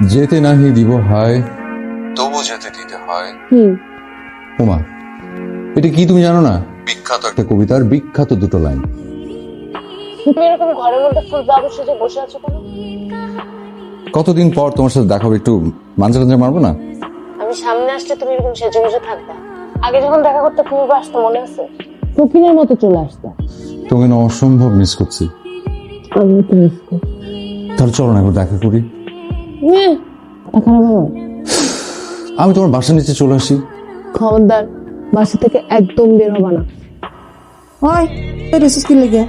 যেতে নাহি দিব হায় তবু যেতে দিতে হয়। ওমা, এটা কি তুমি জানো না? বিখ্যাত একটা কবিতার বিখ্যাত দুটো লাইন। তুমি এরকম ঘরের মধ্যে ফুল বাবু সেজে বসে আছো কেন? কতদিন পর তোমার সাথে দেখা হবে, একটু মাঞ্জা টাঞ্জা মারবো না? আমি সামনে আসলে তুমি এরকম সেজে বসে থাকবা। আগে যখন দেখা করতে তুমি আসতো মনে আছে? ফকিরের মতো চলে আসতো। তোকে না অসম্ভব মিস করছি। আমি তো মিস করি। তাহলে চলো না একবার দেখা করি। খারাপ হবে। আমি তোমার বাসার নিচে চলে আসি। খবরদার, বাসা থেকে একদম বের হবা না। ওই তোর এসেছিস কি লেগে?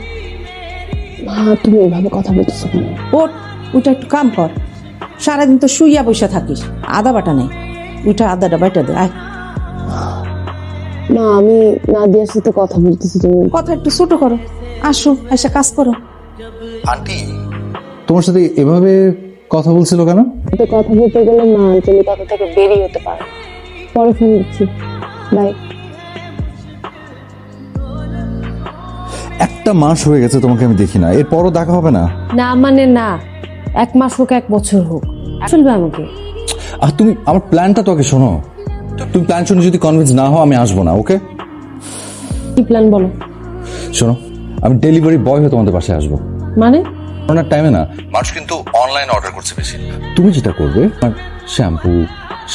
তুমি এইভাবে কথা বলতেছো কেন? ওঠ, ওইটা একটু কাম কর। সারাদিন তো শুইয়া বসে থাকিস, আদা বাটা নেই। ওইটা আদাটা বাটা দে। আয়, না আমি নাদিয়ার সাথে কথা বলতেছি। তুমি কথা একটু ছোট করো। আসো, এসে কাজ করো। আন্টি তোমার সাথে এভাবে কথা বলছিল কেন? কথা বলতে গেলে না তুমি কথা থেকে বেরিয়ে হতে পারো। পরে ফোন দিচ্ছি, বাই। একটা মাস হয়ে গেছে তোমাকে আমি দেখি না, এরপরও দেখা হবে না? না মানে না, 1 মাস হোক 1 বছর হোক, ফেলবে আমাকে। আর তুমি আমার প্ল্যানটা তোকে শোনো। তুমি প্ল্যান শুনে যদি কনভিন্স না হও আমি আসবো না, ওকে? কি প্ল্যান বলো? শোনো, আমি ডেলিভারি বয় হয়ে তোমাদের বাসায় আসবো। মানে করোনার টাইমে না মানুষ কিন্তু অনলাইন অর্ডার করছে বেশি। তুমি যেটা করবে, শ্যাম্পু,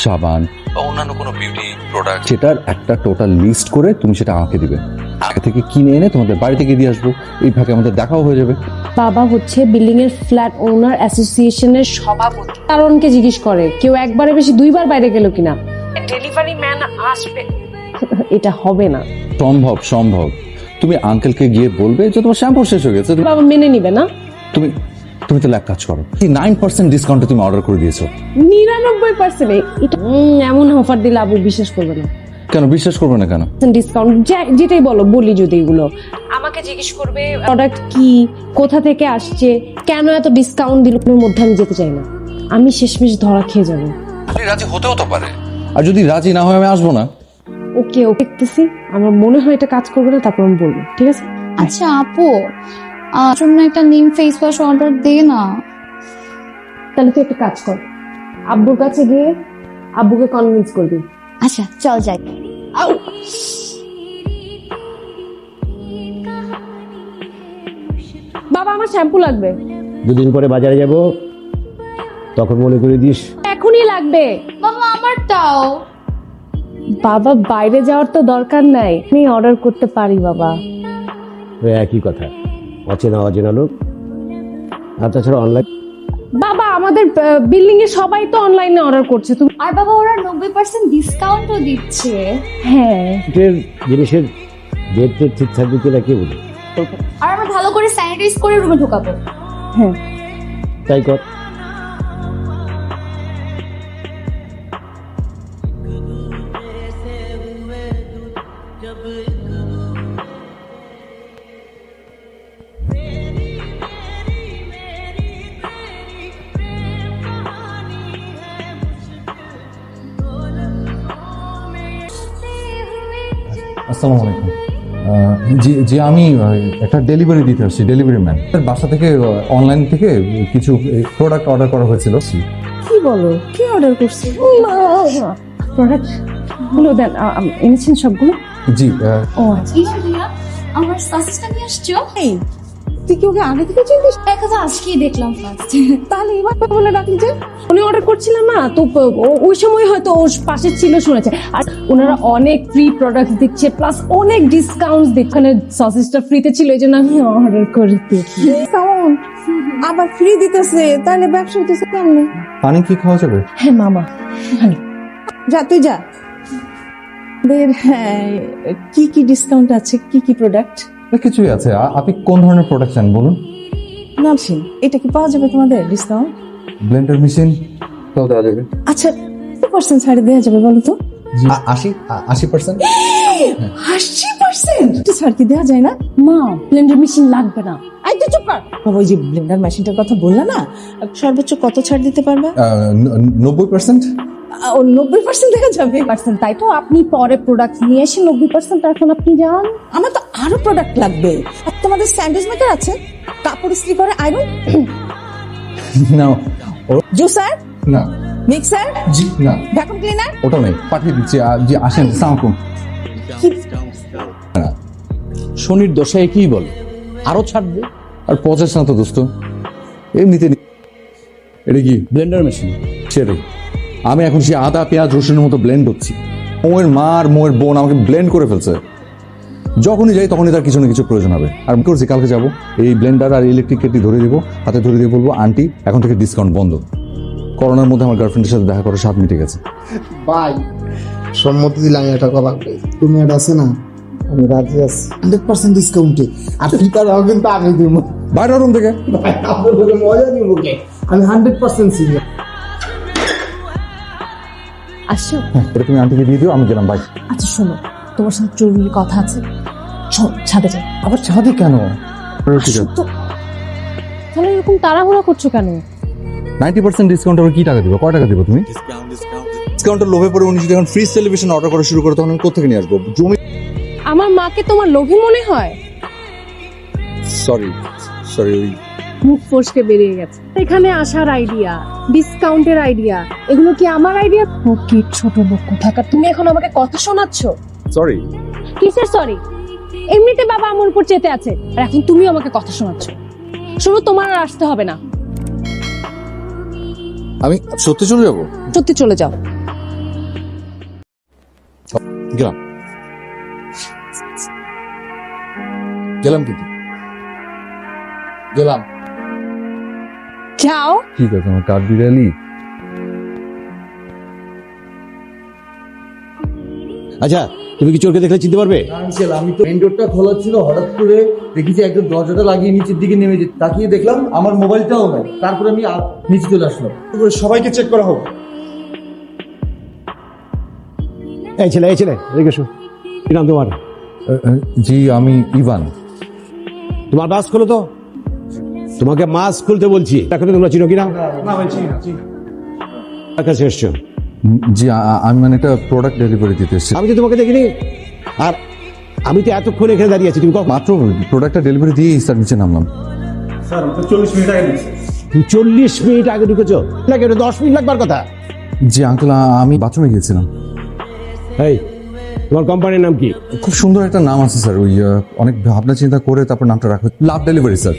সাবান বা অন্যান্য কোনো বিউটি প্রোডাক্ট, সেটার একটা টোটাল লিস্ট করে তুমি সেটা আমাকে দিবে। আগে থেকে কিনে এনে তোমাদের বাড়ি থেকে দিয়ে আসবো। এই ফাঁকে আমাদের দেখাও হয়ে যাবে। বাবা হচ্ছে বিল্ডিং এর ফ্ল্যাট ওনার অ্যাসোসিয়েশনের সভাপতি। কারণকে জিজ্ঞেস করে কেউ একবারে বেশি 2বার বাইরে গেল কিনা। ডেলিভারি ম্যান আসবে, এটা হবে না। সম্ভব সম্ভব। তুমি আঙ্কেলকে গিয়ে বলবে যে তোমার শ্যাম্পু শেষ হয়ে গেছে। বাবা মেনে নিবে না। তুমি তুমি তাহলে এক কাজ করো, 9% ডিসকাউন্টে তুমি অর্ডার করে দিয়েছো। 99% এটা এমন অফার দিলে আবু বিশ্বাস করবে না। কেন বিশ্বাস করবে না কেন? ডিসকাউন্ট যেটাই বলি যদি এগুলো আমাকে জিজ্ঞেস করবে প্রোডাক্ট কি, কোথা থেকে আসছে, কেন এত ডিসকাউন্ট দিল, এর মধ্যে আমি যেতে চাই না। আমি শেষমেশ ধরা খেয়ে যাবো। আপনি রাজি হতেও তো পারে, আর যদি রাজি না হয় আমি আসবো না। ওকে দেখতেছি, আমার মনে হয় এটা কাজ করবে না, তারপর আমি বলবো, ঠিক আছে? আচ্ছা আপু, জন্য একটা নিম ফেস ওয়াশ অর্ডার দে না। তাহলে তুই একটা কাজ কর, আব্বুর কাছে গিয়ে আব্বুকে কনভিন্স করবি। আচ্ছা চল যাই। বাবা আমার শ্যাম্পু লাগবে। 2 দিন পরে বাজারে যাব, তখন মনে করে দিস। এখনই লাগবে। বাবা আমারটাও। বাবা বাইরে যাওয়ার তো দরকার নাই, আমি অর্ডার করতে পারি বাবা। ওই একই কথা, অচেনা অচেনা লোক। আর তাছাড়া অনলাইন। বাবা আমাদের বিল্ডিং এ সবাই তো অনলাইনে অর্ডার করছে। তুমি আর বাবা ওরা 90% ডিসকাউন্টও দিচ্ছে। হ্যাঁ জিনিসের ডেট ঠিক থাকবে কিনা কে বলে। আর আমরা ভালো করে স্যানিটাইজ করে রুমে ঢোকাবো। হ্যাঁ তাই কর। আসসালামু আলাইকুম। জি আমি একটা ডেলিভারি দিতে আসছি, ডেলিভারি ম্যান। বাসা থেকে অনলাইন থেকে কিছু প্রোডাক্ট অর্ডার করা হয়েছিল। কি বলো, কি অর্ডার করছি? প্রোডাক্ট গুলো দেন, এনেছেন সবগুলো? জি ও আচ্ছা। আমার সাসটা নিয়ে আসছো? এই তুই কি ওকে আগে থেকে চিনতিস? দেখা তো আজকেই দেখলাম ফার্স্ট। তাহলে এবার বলে ডাকলি যে? উনি অর্ডার করছিলাম না তো, ওই সময় হয়তো ওর পাশে ছিল শুনেছে। আর ওনারা অনেক ফ্রি প্রোডাক্ট দিচ্ছে, প্লাস অনেক ডিসকাউন্ট দিচ্ছে। ওখানে সসেজটা ফ্রিতে ছিল, এই জন্য আমি অর্ডার করে দিয়েছি। সাউন্ড আবার ফ্রি দিতেছে, তাহলে ব্যবসা হইতেছে কেমনে? পানি কি খাওয়া যাবে? হ্যাঁ মামা, যা তুই যা। হ্যাঁ, কি কি ডিসকাউন্ট আছে, কি কি প্রোডাক্ট? কিছুই আছে। আপনি কোন ধরনের প্রোডাক্ট চান বলুন? নামছিন, এটা কি পাওয়া যাবে তোমাদের ডিসকাউন্ট? ব্লেন্ডার মেশিন তাও দেওয়া যাবে। আচ্ছা 2% ছাড়ে দেওয়া যাবে বলো তো? 80%। 80% ছাড় কি দেওয়া যায় না? মা ব্লেন্ডার মেশিন লাগবে না। এই তুই চুপ কর। ওই যে ব্লেন্ডার মেশিনটার কথা বললা না, সর্বোচ্চ কত ছাড় দিতে পারবা? 90%। ও 90% দেখা যাবে? পার্সেন্ট, তাই তো আপনি পরে প্রোডাক্ট নিয়ে এসে 90%, এখন আপনি যান। আমার তো আরো প্রোডাক্ট লাগবে। আর তোমাদের স্যান্ডউইচ মেকার আছে? কাপড় ইস্ত্রি করে, আয়রন, না জুসার, না মিক্সার, জি না ভ্যাকুয়াম ক্লিনার। ওটা নেই, পাঠিয়ে দিচ্ছি। জি আসেন, সালামালাইকুম। শনির দশায় কি বল, আরো ছাড় দে। আর পচাস না তো দোস্ত, এমনিতে এটা কি ব্লেন্ডার মেশিন। সেটাই, আমি এখন সে আদা পেঁয়াজ রসুনের মতো ব্লেন্ড হচ্ছি। মোয়ের মা আর মোয়ের বোন আমাকে ব্লেন্ড করে ফেলছে। যখনই যাই তখনই তার কিছু না কিছু প্রয়োজন হবে। আর আমি করছি, কালকে যাবো, এই ব্লেন্ডার আর ইলেকট্রিক কেটলি ধরে দিব, হাতে ধরে দিয়ে বলবো, আন্টি এখন থেকে ডিসকাউন্ট বন্ধ। করোনার মধ্যে আমার গার্লফ্রেন্ডের সাথে দেখা করে 7 মিনিটে গেছে। ভাই সম্মতি দিলাম এটা করা, তুমি এটা আছে না, আমি রাজি আছি 100% ডিসকাউন্টে। আর টিকাটাও কিন্তু আমি দিব। বাইরের রুম থেকে ভাই আপনাদের মজা নিব, আমি 100% সিরিয়াস। আসছো? এটা তুমি আন্টিকে দিয়ে দিও, আমি গেলাম। বাই। আচ্ছা শোনো, তোমার সাথে জরুরি কথা আছে, চল ছাদে যাই। আবার ছাদে কেন? ঠিক আছে, তো তাহলে এরকম তাড়াহুড়া করছো কেন? 90% ডিসকাউন্ট আবার কি টাকা দিব? কয় টাকা দিব তুমি? ডিসকাউন্টের লোভে পড়ে উনি যদি এখন ফ্রিজ টেলিভিশন অর্ডার করা শুরু করে, তখন আমি কোথা থেকে নিয়ে আসবো? জমি। আমার মাকে তোমার লোভী মনে হয়? সরি সরি, ওই মুখ ফসকে বেরিয়ে গেছে। এখানে আসার আইডিয়া, ডিসকাউন্টের আইডিয়া, এগুলো কি আমার আইডিয়া? ও কি ছোট লোক কোথাকার, তুমি এখন আমাকে কথা শোনাচ্ছ? সরি। কিসের সরি? এমনিতে বাবা আমার উপর চেতে আছে, আর এখন তুমিও আমাকে কথা শোনাচ্ছ। শোনো, তোমার আর আসতে হবে না, আমি সত্যি চলে যাবো। সত্যি চলে যাও। গেলাম গেলাম কিন্তু গেলাম। যাও। ঠিক আছে, আমার কার্ড বিড়ালি। আচ্ছা, তুমি কি চোরকে দেখলে চিনতে পারবে? আঙ্কেল, আমি তো মেইন ডোরটা খোলা ছিল, হঠাৎ করে দেখি যে একজন দরজাটা লাগিয়ে নিচের দিকে নেমে যেতে, তাকিয়ে দেখলাম আমার মোবাইলটাও নাই। তারপরে আমি নিচে চলে আসলাম। সবাইকে চেক করা হোক। এই ছেলে এদিকে এসো। কি নাম তোমার? জি, আমি ইভান। তোমার মাস্ক খুলো তো। তোমাকে মাস্ক খুলতে বলছি। এখন তোমরা চিনো কিনা? কাছে এসছো? জি, আমি মানে একটা প্রোডাক্ট ডেলিভারি দিতে এসেছি। আমি তো তোমাকে দেখিনি, আর আমি তো এতক্ষণ এখানে দাঁড়িয়ে আছি। তুমি মাত্র প্রোডাক্টটা ডেলিভারি দিয়ে স্যার নিচে নামলাম। স্যার 40 মিনিট আগে দিয়েছে। তুমি 40 মিনিট আগে ঢুকেছো? লাগে ওটা 10 মিনিট লাগবার কথা। জি আঙ্কেল, আমি বাথরুমে গিয়েছিলাম। এই, তোমার কোম্পানির নাম কি? খুব সুন্দর একটা নাম আছে স্যার, ওই অনেক ভাবনা চিন্তা করে তারপর নামটা রাখা, লাভ ডেলিভারি স্যার।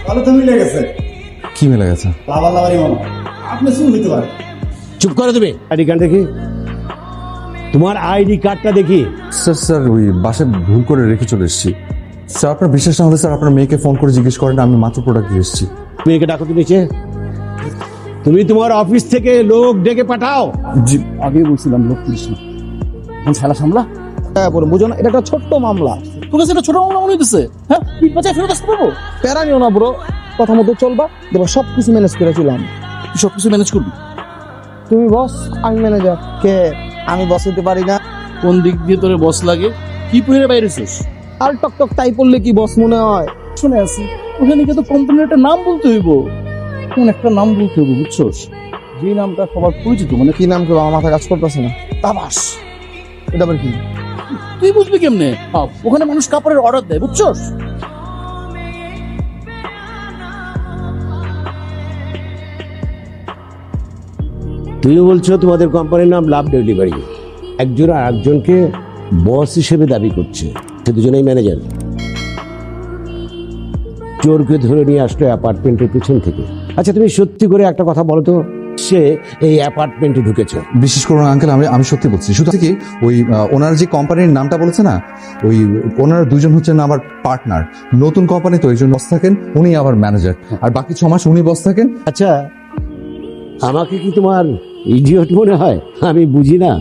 তাহলে তো মিলে গেছে, কি মেলে গেছে? লাভার লাভারই মনে। আপনি শুন হইতে পারে। চুপ করে তুমি। আইডি কার্ড দেখি, তোমার আইডি কার্ডটা দেখি। স্যার ওই বাসায় ভুল করে রেখে চলে এসেছি। স্যার আপনার বিশ্বাস না হলে স্যার আপনার মেয়েকে ফোন করে জিজ্ঞেস করেন, আমি মাত্র প্রোডাক্ট দিয়ে এসেছি। মেয়েকে ডাকো তো নিচে। তুমি তোমার অফিস থেকে লোক ডেকে পাঠাও। জি আগে বলছিলাম লোক পুলিশ না, এখন খেলা সামলা। হ্যাঁ বলুন, বুঝো না, এটা একটা ছোট্ট মামলা। তোর কাছে এটা ছোট মামলা মনে হইতেছে? হ্যাঁ, পিঠ বাঁচায় ফেরত আসতে পারবো? প্যারা নিও না ব্রো, কথা মতো চলবা, দেখো সবকিছু ম্যানেজ করে চলাম। তুই সবকিছু ম্যানেজ করবি? তুমি বস, আমি ম্যানেজার। কে? আমি বস হতে পারি না। কোন দিক দিয়ে তোর বস লাগে? কি পরে বাইরেছিস? আর টক তাই পড়লে কি বস মনে হয়? শুনে আছি ওখানে কিন্তু কোম্পানির একটা নাম বলতে হইব। কোন একটা নাম বলতে হইব, বুঝছস? যে নামটা সবার পরিচিত। মানে কি নাম কেউ আমার মাথা কাজ করতেছে না। তাবাস। এটা আবার কি? তুই বুঝবি কেমনে? ওখানে মানুষ কাপড়ের অর্ডার দেয়, বুঝছস? তুমিও বলছো তোমাদের কোম্পানির নাম লাভ ডেলিভারি। একজন আর একজনকে বস হিসেবে দাবি করছে, সে দুজনেই ম্যানেজার। চোরকে ধরে নিয়ে আসলো অ্যাপার্টমেন্টের পিছন থেকে। আচ্ছা, তুমি সত্যি করে একটা কথা বলো তো, সে এই অ্যাপার্টমেন্টে ঢুকেছে? বিশেষ করুন আঙ্কেল, আমি সত্যি বলছি। শুধু কি ওই ওনার যে কোম্পানির নামটা বলেছে না, ওই ওনারা দুজন হচ্ছেন আমার পার্টনার। নতুন কোম্পানি তো, একজন বস থাকেন, উনি আবার ম্যানেজার, আর বাকি 6 মাস উনি বস থাকেন। আচ্ছা, আমাকে কি তোমার ইডিয়ট মনে হয়? আমি বুঝি না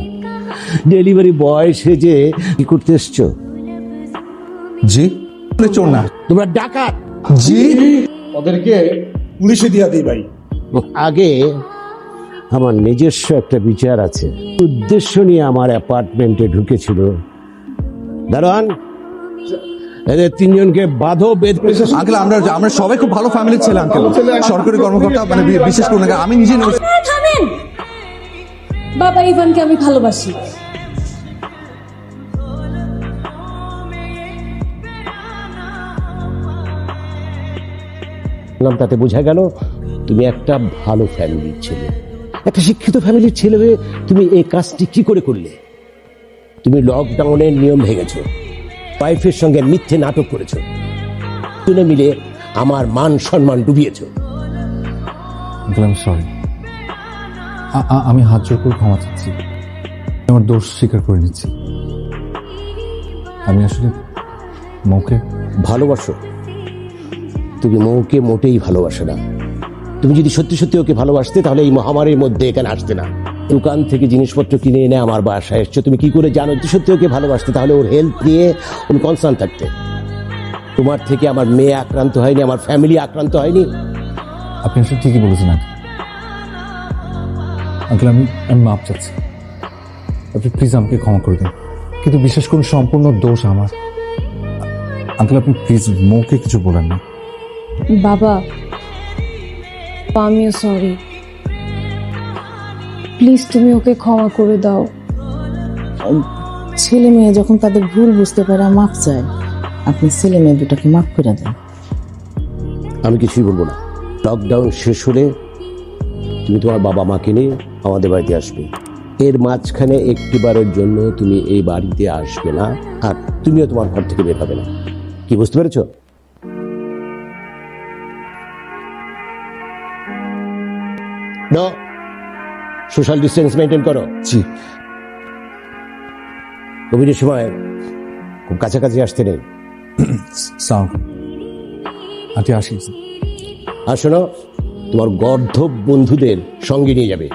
ডেলিভারি বয় সেজে কি করতে এসছো? জি চোর না, তোমরা ডাকাত। জি ওদেরকে পুলিশে দিয়া দিই ভাই। আগে আমার নিজস্ব একটা বিচার আছে। উদ্দেশ্য নিয়ে আমার অ্যাপার্টমেন্টে ঢুকেছিল। দারোয়ান, এদের 3 জনকে বাঁধো, বেঁধে। আঙ্কেল, আমরা সবাই খুব ভালো ফ্যামিলির ছেলে আঙ্কেল, সরকারি কর্মকর্তা, মানে বিশেষ করুন আমি নিজে থামেন, বাবা ইভানকে আমি ভালোবাসি। তাতে বোঝা গেল তুমি একটা ভালো ফ্যামিলির ছেলে। একটা শিক্ষিত ফ্যামিলির ছেলে হয়ে তুমি এই কাজটি কি করে করলে? তুমি লকডাউনের নিয়ম ভেঙেছো, ওয়াইফের সঙ্গে মিথ্যে নাটক করেছো, দুজনে মিলে আমার মান সম্মান ডুবিয়েছো। আঙ্কেল আমি সরি, আমি হাত জোর করে ক্ষমা চাচ্ছি, আমার দোষ স্বীকার করে নিচ্ছি। আমি আসলে মৌকে ভালোবাসো? তুমি মৌকে মোটেই ভালোবাসো না। তুমি যদি সত্যি সত্যি ওকে ভালোবাসতে তাহলে এই মহামারীর মধ্যে এখানে আসতে না। দোকান থেকে জিনিসপত্র কিনে এনে আমার বাসায় এসছো। তুমি কি করে জানো যে সত্যি ওকে ভালোবাসতে? তাহলে ওর হেলথ নিয়ে তুমি কনসার্ন থাকতে। তোমার থেকে আমার মেয়ে আক্রান্ত হয়নি, আমার ফ্যামিলি আক্রান্ত হয়নি। আপনি আসলে ঠিকই বলেছেন আঙ্কেল। আমি মাপ চাচ্ছি, আপনি প্লিজ আমাকে ক্ষমা করে দিন, কিন্তু বিশেষ করে সম্পূর্ণ দোষ আমার। আঙ্কেল আপনি প্লিজ মৌকে কিছু বলেন না। বাবা, আমিও সরি, প্লিজ তুমি ওকে ক্ষমা করে দাও। ছেলে মেয়ে যখন তাদের ভুল বুঝতে পারে মাফ চায়, আপনি ছেলে মেয়ে দুটাকে মাফ করে দেন। আমি কিছুই বলবো না। লকডাউন শেষ হলে তুমি তোমার বাবা মাকে নিয়ে আমাদের বাড়িতে আসবে। এর মাঝখানে একটিবারের জন্য তুমি এই বাড়িতে আসবে না, আর তুমিও তোমার ঘর থেকে বের হবে না। কি বুঝতে পেরেছো? নো, সোশ্যাল ডিস্টেন্স মেনটেন করো। জি। কোভিডের সময় খুব কাছাকাছি আসতে নেই। সাউন্ড আন্টি আসি। আর শোনো, তোমার গর্ধব বন্ধুদের সঙ্গে নিয়ে যাবে।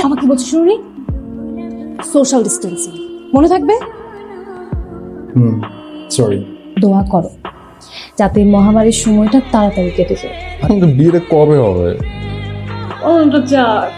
আমাকে বলছো শুনি, সোশ্যাল ডিস্টেন্সিং মনে থাকবে? সরি। দোয়া করো যাতে মহামারীর সময়টা তাড়াতাড়ি কেটে যায়। আমাদের বিয়েটা কবে হবে? যাক।